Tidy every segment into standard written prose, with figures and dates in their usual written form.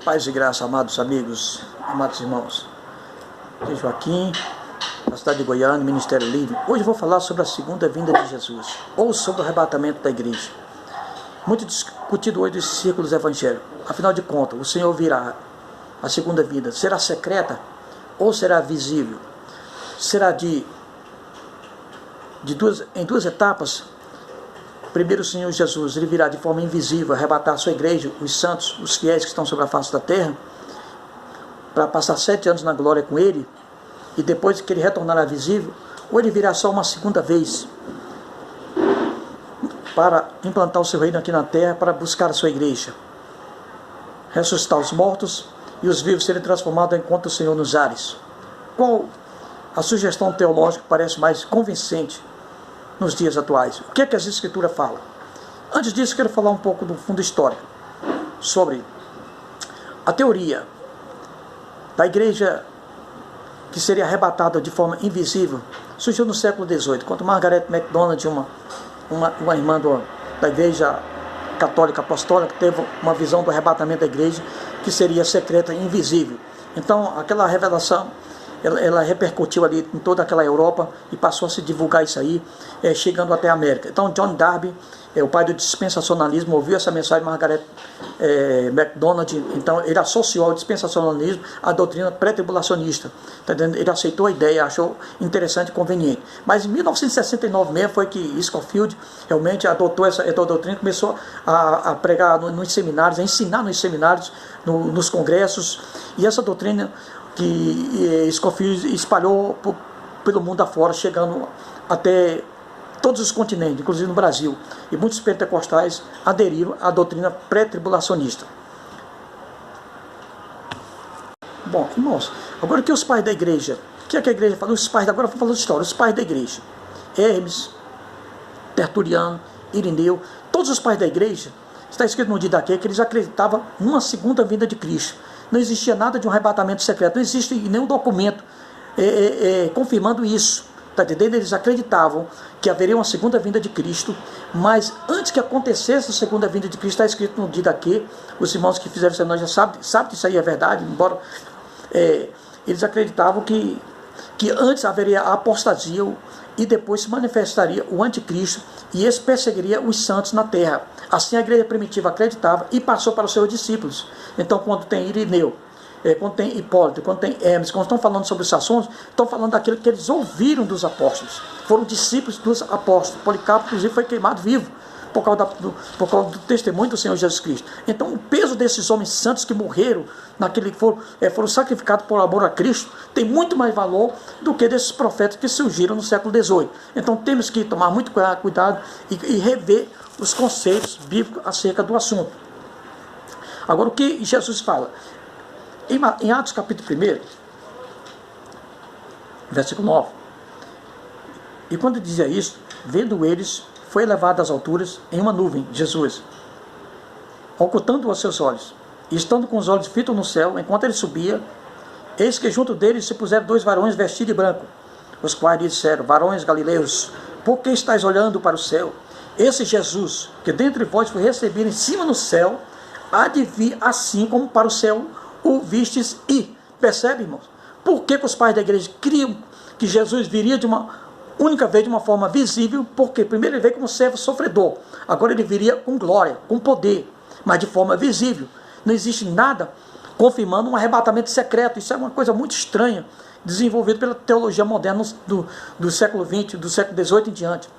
Paz e graça, amados amigos, amados irmãos. Aqui é Joaquim, da cidade de Goiânia, Ministério Livre. Hoje eu vou falar sobre a segunda vinda de Jesus, ou sobre o arrebatamento da igreja. Muito discutido hoje nos círculos evangélicos. Afinal de contas, o Senhor virá, a segunda vinda, será secreta ou será visível? Será em duas etapas? Primeiro, o Senhor Jesus, ele virá de forma invisível, arrebatar a sua igreja, os santos, os fiéis que estão sobre a face da terra, para passar 7 anos na glória com ele, e depois que ele retornará visível, ou ele virá só uma segunda vez, para implantar o seu reino aqui na terra, para buscar a sua igreja, ressuscitar os mortos e os vivos serem transformados enquanto o Senhor nos ares. Qual a sugestão teológica que parece mais convincente nos dias atuais? O que é que as Escrituras falam? Antes disso, quero falar um pouco do fundo histórico, sobre a teoria da igreja que seria arrebatada de forma invisível. Surgiu no século XVIII, quando Margaret MacDonald, uma irmã da igreja católica apostólica, teve uma visão do arrebatamento da igreja que seria secreta e invisível. Então, aquela revelação, ela repercutiu ali em toda aquela Europa e passou a se divulgar isso aí, chegando até a América. Então, John Darby, o pai do dispensacionalismo, ouviu essa mensagem de Margaret MacDonald. Então, ele associou ao dispensacionalismo à doutrina pré-tribulacionista. Tá entendendo? Ele aceitou a ideia, achou interessante e conveniente. Mas em 1969 mesmo foi que Scofield realmente adotou essa doutrina e começou a pregar nos seminários, a ensinar nos seminários, nos congressos. E essa doutrina que Scofield espalhou pelo mundo afora, chegando até todos os continentes, inclusive no Brasil. E muitos pentecostais aderiram à doutrina pré-tribulacionista. Bom, irmãos, agora que os pais da igreja, o que é que a igreja fala? Agora vamos falar de história. Os pais da igreja, Hermes, Tertuliano, Irineu, todos os pais da igreja, está escrito no Didaquê que eles acreditavam numa segunda vinda de Cristo. Não existia nada de um arrebatamento secreto, não existe nenhum documento confirmando isso. Está entendendo? Eles acreditavam que haveria uma segunda vinda de Cristo, mas antes que acontecesse a segunda vinda de Cristo, está escrito no Didaquê, os irmãos que fizeram isso nós já sabem que isso aí é verdade, embora eles acreditavam que antes haveria a apostasia e depois se manifestaria o anticristo e esse perseguiria os santos na terra. Assim a igreja primitiva acreditava e passou para os seus discípulos. Então, quando tem Irineu, quando tem Hipólito, quando tem Hermes, quando estão falando sobre os assuntos, estão falando daquilo que eles ouviram dos apóstolos. Foram discípulos dos apóstolos. Policarpo, inclusive, foi queimado vivo por causa do testemunho do Senhor Jesus Cristo. Então, o peso desses homens santos que morreram, foram sacrificados por amor a Cristo, tem muito mais valor do que desses profetas que surgiram no século XVIII. Então, temos que tomar muito cuidado e rever os conceitos bíblicos acerca do assunto. Agora, o que Jesus fala? Em Atos capítulo 1, versículo 9, e quando dizia isso, vendo eles, foi elevado às alturas em uma nuvem, Jesus, ocultando os seus olhos, e estando com os olhos fitos no céu, enquanto ele subia, eis que junto deles se puseram 2 varões vestidos de branco, os quais lhe disseram: varões galileus, por que estáis olhando para o céu? Esse Jesus, que dentre vós foi recebido em cima no céu, há de vir assim como para o céu o vistes e. Percebe, irmãos? Por que os pais da igreja criam que Jesus viria de uma única vez de uma forma visível? Porque primeiro ele veio como servo sofredor, agora ele viria com glória, com poder, mas de forma visível. Não existe nada confirmando um arrebatamento secreto. Isso é uma coisa muito estranha, desenvolvida pela teologia moderna do século XX, do século XVIII em diante.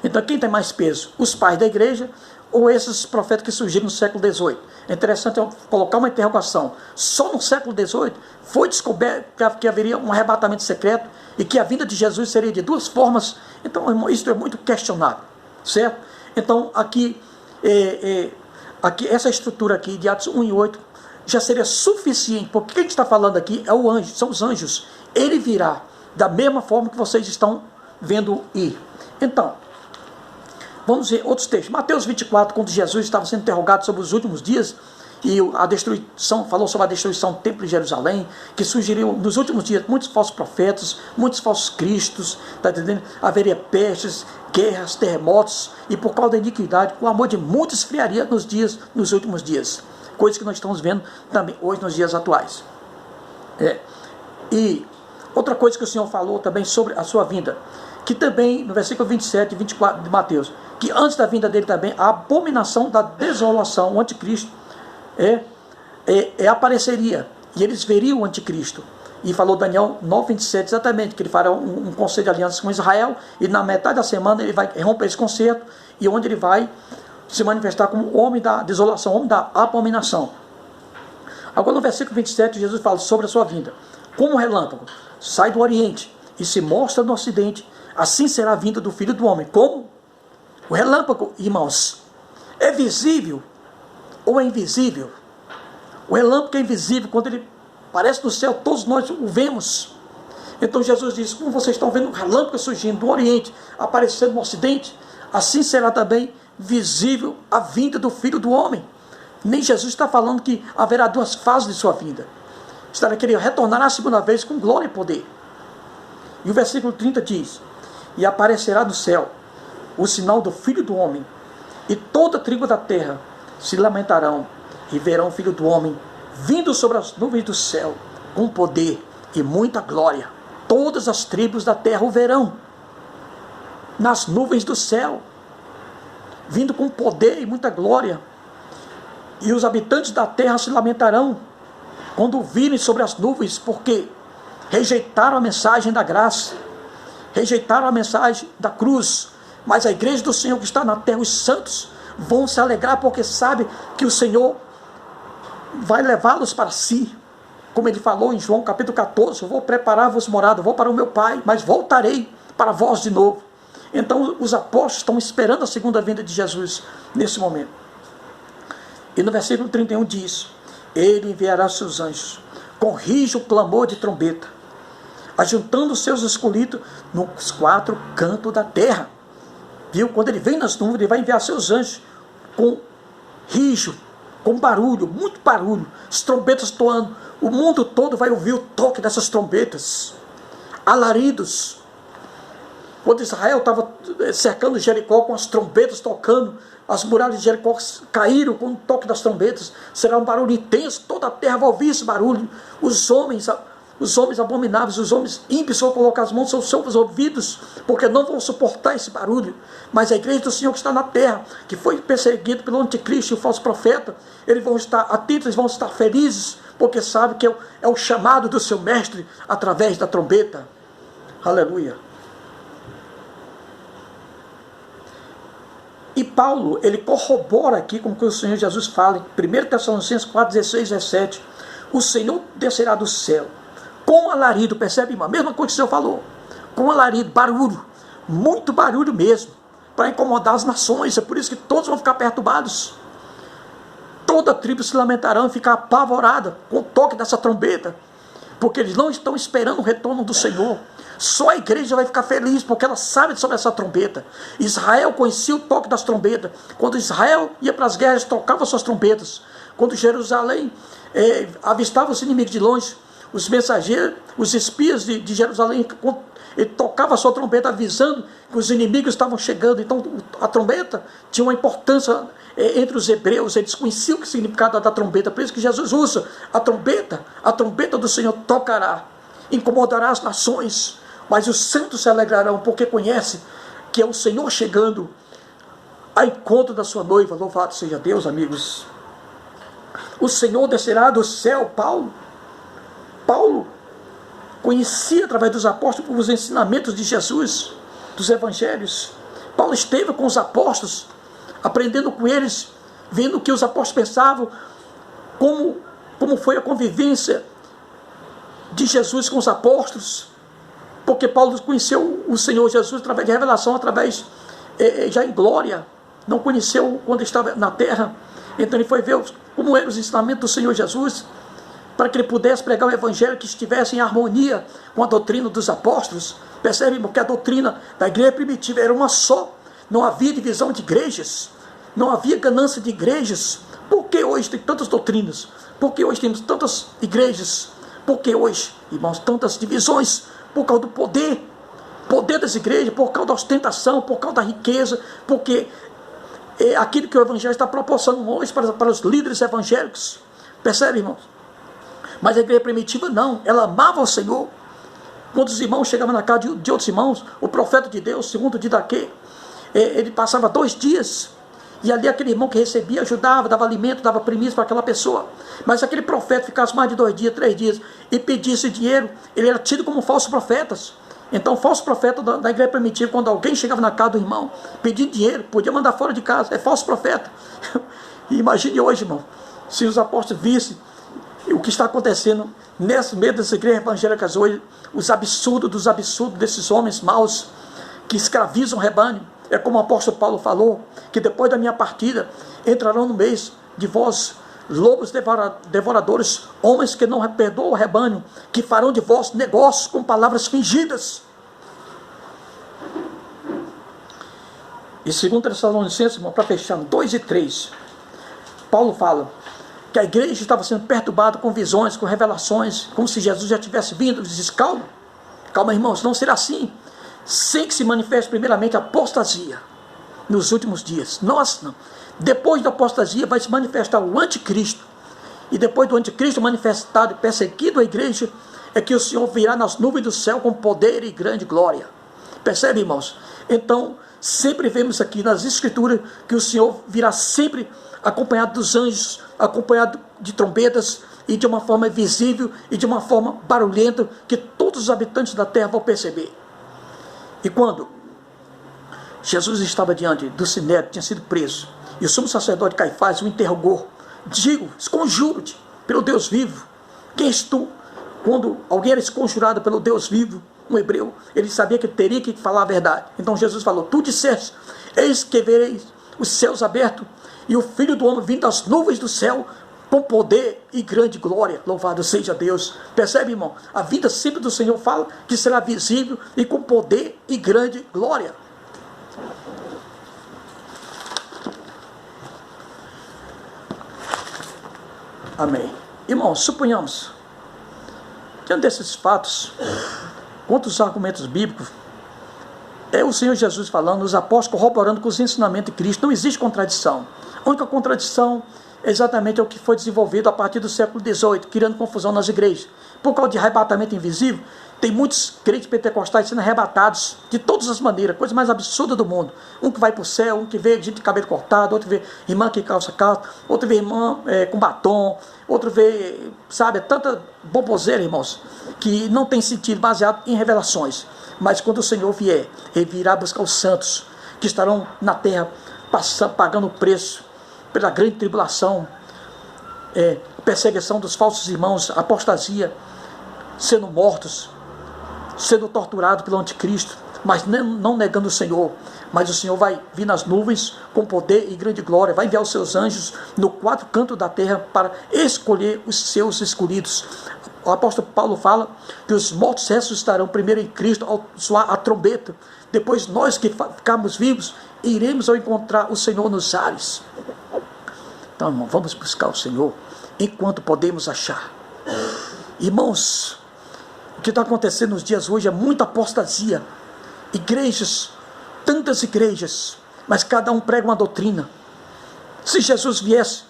Então, quem tem mais peso? Os pais da igreja ou esses profetas que surgiram no século XVIII? É interessante eu colocar uma interrogação. Só no século XVIII foi descoberto que haveria um arrebatamento secreto e que a vinda de Jesus seria de 2 formas. Então, irmão, isso é muito questionável, certo? Então, aqui essa estrutura aqui de Atos 1 e 8 já seria suficiente, porque quem a gente está falando aqui é o anjo, são os anjos. Ele virá da mesma forma que vocês estão vendo ir. Então, vamos ver outros textos. Mateus 24, quando Jesus estava sendo interrogado sobre os últimos dias, e a destruição, falou sobre a destruição do templo de Jerusalém, que surgiriam nos últimos dias muitos falsos profetas, muitos falsos cristos, tá entendendo? Haveria pestes, guerras, terremotos, e por causa da iniquidade, o amor de muitos esfriaria nos últimos dias. coisas que nós estamos vendo também hoje nos dias atuais. E outra coisa que o Senhor falou também sobre a sua vinda, que também no versículo 27 e 24 de Mateus, que antes da vinda dele também, a abominação da desolação, o anticristo, apareceria, e eles veriam o anticristo. E falou Daniel 9:27 exatamente, que ele fará um conselho de aliança com Israel, e na metade da semana ele vai romper esse concerto, e onde ele vai se manifestar como o homem da desolação, o homem da abominação. Agora no versículo 27, Jesus fala sobre a sua vinda. Como um relâmpago sai do Oriente e se mostra no Ocidente, assim será a vinda do Filho do Homem. Como? O relâmpago, irmãos, é visível ou é invisível? O relâmpago é invisível, quando ele aparece no céu, todos nós o vemos. Então Jesus diz, como vocês estão vendo o relâmpago surgindo do Oriente, aparecendo no Ocidente, assim será também visível a vinda do Filho do Homem. Nem Jesus está falando que haverá duas fases de sua vinda. Estará querendo retornar a segunda vez com glória e poder. E o versículo 30 diz, e aparecerá no céu o sinal do Filho do Homem, e toda a tribo da terra se lamentarão, e verão o Filho do Homem vindo sobre as nuvens do céu, com poder e muita glória. Todas as tribos da terra o verão, nas nuvens do céu, vindo com poder e muita glória. E os habitantes da terra se lamentarão, quando virem sobre as nuvens, porque rejeitaram a mensagem da graça, rejeitaram a mensagem da cruz. Mas a igreja do Senhor que está na terra, os santos, vão se alegrar, porque sabe que o Senhor vai levá-los para si. Como ele falou em João capítulo 14, eu vou preparar-vos morada, vou para o meu Pai, mas voltarei para vós de novo. Então os apóstolos estão esperando a segunda vinda de Jesus nesse momento. E no versículo 31 diz, ele enviará seus anjos, com rijo clamor de trombeta, ajuntando os seus escolhidos nos quatro cantos da terra. Viu? Quando ele vem nas nuvens, ele vai enviar seus anjos com rijo, com barulho, muito barulho, as trombetas toando. O mundo todo vai ouvir o toque dessas trombetas, alaridos. Quando Israel estava cercando Jericó com as trombetas tocando, as muralhas de Jericó caíram com o toque das trombetas. Será um barulho intenso, toda a terra vai ouvir esse barulho. Os homens abomináveis, os homens ímpios vão colocar as mãos sobre os seus ouvidos, porque não vão suportar esse barulho. Mas a igreja do Senhor que está na terra, que foi perseguido pelo anticristo e o falso profeta, eles vão estar atentos, eles vão estar felizes, porque sabem que é o chamado do seu mestre através da trombeta. Aleluia. E Paulo, ele corrobora aqui com o que o Senhor Jesus fala em 1 Tessalonicenses 4, 16, 17. O Senhor descerá do céu com alarido, percebe, irmão? A mesma coisa que o Senhor falou. Com alarido, barulho, muito barulho mesmo, para incomodar as nações. É por isso que todos vão ficar perturbados. Toda a tribo se lamentarão e ficar apavorada com o toque dessa trombeta, porque eles não estão esperando o retorno do Senhor. Só a igreja vai ficar feliz, porque ela sabe sobre essa trombeta. Israel conhecia o toque das trombetas. Quando Israel ia para as guerras, tocava suas trombetas. Quando Jerusalém avistava os inimigos de longe, os mensageiros, os espias de Jerusalém, ele tocava a sua trombeta avisando que os inimigos estavam chegando. Então a trombeta tinha uma importância entre os hebreus. Eles conheciam o significado da trombeta. Por isso que Jesus usa a trombeta do Senhor tocará, incomodará as nações, mas os santos se alegrarão, porque conhecem que é o Senhor chegando a encontro da sua noiva. Louvado seja Deus, amigos. O Senhor descerá do céu. Paulo conhecia através dos apóstolos os ensinamentos de Jesus, dos evangelhos. Paulo esteve com os apóstolos, aprendendo com eles, vendo o que os apóstolos pensavam, como foi a convivência de Jesus com os apóstolos, porque Paulo conheceu o Senhor Jesus através de revelação, através já em glória, não conheceu quando estava na terra. Então ele foi ver como eram os ensinamentos do Senhor Jesus, para que ele pudesse pregar o evangelho que estivesse em harmonia com a doutrina dos apóstolos. Percebe, irmão, que a doutrina da igreja primitiva era uma só, não havia divisão de igrejas, não havia ganância de igrejas. Por que hoje tem tantas doutrinas? Por que hoje temos tantas igrejas? Por que hoje, irmãos, tantas divisões? Por causa do poder das igrejas, por causa da ostentação, por causa da riqueza, porque é aquilo que o Evangelho está proporcionando hoje para os líderes evangélicos. Percebe, irmãos? Mas a igreja primitiva não, ela amava o Senhor. Quando os irmãos chegavam na casa de outros irmãos, o profeta de Deus, segundo Didaquê, ele passava 2 dias, e ali aquele irmão que recebia, ajudava, dava alimento, dava primícia para aquela pessoa. Mas se aquele profeta ficasse mais de 2 dias, 3 dias, e pedisse dinheiro, ele era tido como falso profeta. Então, falso profeta da igreja primitiva, quando alguém chegava na casa do irmão, pedindo dinheiro, podia mandar fora de casa, é falso profeta. E imagine hoje, irmão, se os apóstolos vissem o que está acontecendo nesse meio das igrejas evangélicas hoje, os absurdos dos absurdos desses homens maus, que escravizam o rebanho. É como o apóstolo Paulo falou, que depois da minha partida, entrarão no meio de vós lobos devoradores, homens que não perdoam o rebanho, que farão de vós negócios com palavras fingidas. E segundo Tessalonicenses, para fechar, 2 e 3, Paulo fala que a igreja estava sendo perturbada com visões, com revelações, como se Jesus já tivesse vindo. Ele diz: calma, calma, irmãos, não será assim, sem que se manifeste primeiramente a apostasia nos últimos dias. Nossa, não. Depois da apostasia vai se manifestar o anticristo, e depois do anticristo manifestado e perseguido a igreja, é que o Senhor virá nas nuvens do céu com poder e grande glória. Percebe, irmãos? Então, sempre vemos aqui nas escrituras que o Senhor virá sempre acompanhado dos anjos, acompanhado de trombetas, e de uma forma visível e de uma forma barulhenta, que todos os habitantes da terra vão perceber. E quando Jesus estava diante do Sinédrio, tinha sido preso, e o sumo sacerdote Caifás o interrogou: digo, esconjuro-te pelo Deus vivo, quem és tu? Quando alguém era esconjurado pelo Deus vivo, um hebreu, ele sabia que teria que falar a verdade. Então Jesus falou: tu disseste, eis que vereis os céus abertos, e o Filho do Homem vindo das nuvens do céu, com poder e grande glória. Louvado seja Deus. Percebe, irmão? A vinda sempre do Senhor fala que será visível e com poder e grande glória. Amém. Irmãos, suponhamos, diante desses fatos, quantos argumentos bíblicos, é o Senhor Jesus falando, os apóstolos corroborando com os ensinamentos de Cristo. Não existe contradição. A única contradição é exatamente o que foi desenvolvido a partir do século XVIII, criando confusão nas igrejas. Por causa de arrebatamento invisível, tem muitos crentes pentecostais sendo arrebatados de todas as maneiras, coisa mais absurda do mundo. Um que vai para o céu, um que vê gente de cabelo cortado, outro vê irmã que calça calça, outro vê irmã com batom, outro vê, sabe, tanta boboseira, irmãos, que não tem sentido, baseado em revelações. Mas quando o Senhor vier, Ele virá buscar os santos que estarão na terra, pagando o preço pela grande tribulação, perseguição dos falsos irmãos, apostasia, sendo mortos, sendo torturados pelo anticristo, mas não negando o Senhor. Mas o Senhor vai vir nas nuvens com poder e grande glória, vai enviar os seus anjos no 4 cantos da terra para escolher os seus escolhidos. O apóstolo Paulo fala que os mortos ressuscitarão primeiro em Cristo ao soar a trombeta. Depois nós que ficarmos vivos, iremos ao encontrar o Senhor nos ares. Então, irmão, vamos buscar o Senhor enquanto podemos achar. Irmãos, o que está acontecendo nos dias hoje é muita apostasia. Igrejas, tantas igrejas, mas cada um prega uma doutrina. Se Jesus viesse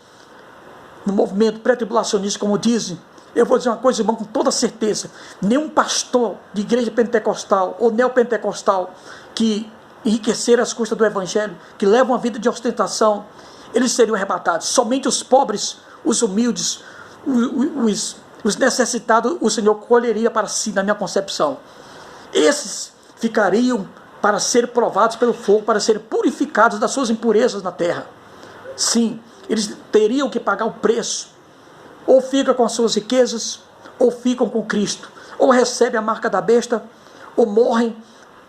no movimento pré-tribulacionista, como dizem, eu vou dizer uma coisa, irmão, com toda certeza: nenhum pastor de igreja pentecostal ou neopentecostal que enriquecer as custas do evangelho, que levam uma vida de ostentação, eles seriam arrebatados. Somente os pobres, os humildes, os necessitados, o Senhor colheria para si, na minha concepção. Esses ficariam para ser provados pelo fogo, para serem purificados das suas impurezas na terra. Sim, eles teriam que pagar o preço. Ou ficam com as suas riquezas, ou ficam com Cristo. Ou recebem a marca da besta, ou morrem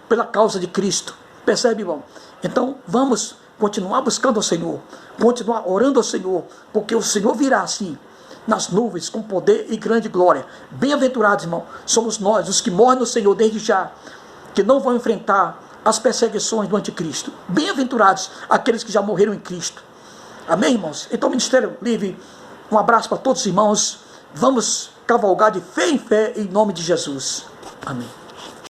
pela causa de Cristo. Percebe, irmão? Então, vamos continuar buscando o Senhor, continuar orando ao Senhor, porque o Senhor virá assim, nas nuvens, com poder e grande glória. Bem-aventurados, irmão, somos nós, os que morrem no Senhor desde já, que não vão enfrentar as perseguições do anticristo. Bem-aventurados aqueles que já morreram em Cristo. Amém, irmãos? Então, Ministério Livre, um abraço para todos os irmãos. Vamos cavalgar de fé em fé, em nome de Jesus. Amém.